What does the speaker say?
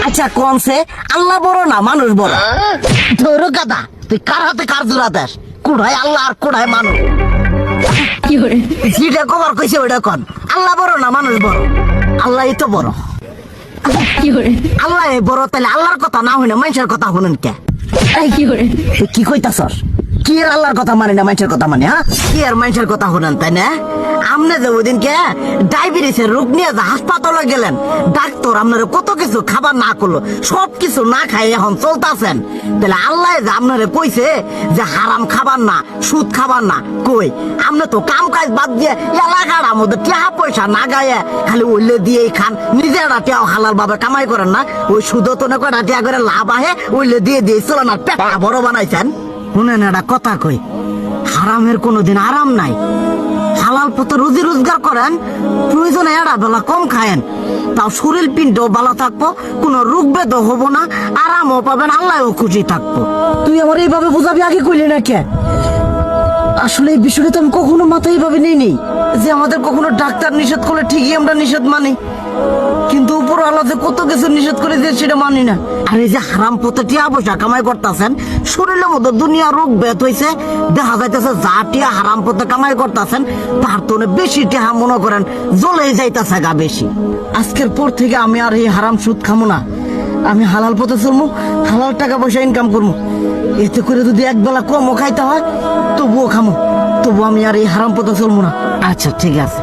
আচ্ছা কমছে আল্লাহ বড় না মানুষ বড়? ধরো গাদা, তুই কার হাতে কার জোড়া দেশ? কুড়ায় আল্লাহ আর কুড়ায় মানুষ। যেটা কবার কইছে ওইটা কন। আল্লাহ বড় না মানুষ বড়? আল্লাহই তো বড়। আল্লাহ বড়, তাহলে আল্লাহর কথা না হই না মানুষের কথা শুনেন কে? তুই কি কইতাছস? কি আর আল্লাহর কথা মানে না মানুষের কথা মানে? হ্যাঁ, কি আর মানুষের কথা শুনেন তাই না? আমনে যে ওইদিনকে ডায়াবেটিসের রোগ নিয়ে যে হাসপাতালে গেলেন, ডাক্তার আপনারা কত কিছু খাবার না করলো, সব কিছু না খাই এখন চলতেছেন। তাহলে আল্লাহ যে আপনারা কইছে যে হারাম খাবার না, সুদ খাবার না, কই আপনি তো কাম কাজ বাদ দিয়ে এলাকার আমাদের টাকা পয়সা না গায়ে খালি ওইলে দিয়েই খান। নিজেরা টেও হালাল ভাবে কামাই করেন না, ওই সুদ তো না কয়টা টিয়া করে লাভ আহে ওইলে দিয়ে দিয়ে চলেন আর পেটা বড় বানাইছেন। শুনেন একটা কথা কই, হারামের কোনোদিন আরাম নাই। হালাল পথে রুজি রোজগার করেন, প্রয়োজনে এরা বেলা কম খায়েন, তাও শরীর পিণ্ড ভালো থাকবো, কোনো রোগ বেদও হবো না, আরামও পাবেন, আল্লাহও খুশি থাকবো। তুই আমার এইভাবে বুঝাবি আগে কইলি না কে? আসলে এই বিষয়টা তো আমি কখনো মাথায় এইভাবে নেই যে আমাদের কখনো ডাক্তার নিষেধ করলে ঠিকই আমরা নিষেধ মানি, কিন্তু উপর আল্লাহ যে কত কিছু নিষেধ করে দিয়ে সেটা মানি না। আর এই যে হারাম পথে টিয়া পয়সা কামাই করতেছেন, শরীরের মধ্যে দুনিয়া রোগ বেত হয়েছে, দেখা যাইতেছে যা টিয়া হারাম পথে কামাই করতেছেন তার তো বেশি টিয়া মনে করেন জ্বলেই যাইতেছে গা বেশি। আজকের পর থেকে আমি আর এই হারাম সুদ খামো না, আমি হালাল পথে চলবো, হালাল টাকা পয়সা ইনকাম করবো। এতে করে যদি একবেলা কমও খাইতে হয় তবুও খামো, তবু আমি আর এই হারাম পথে চলবো না। আচ্ছা ঠিক আছে।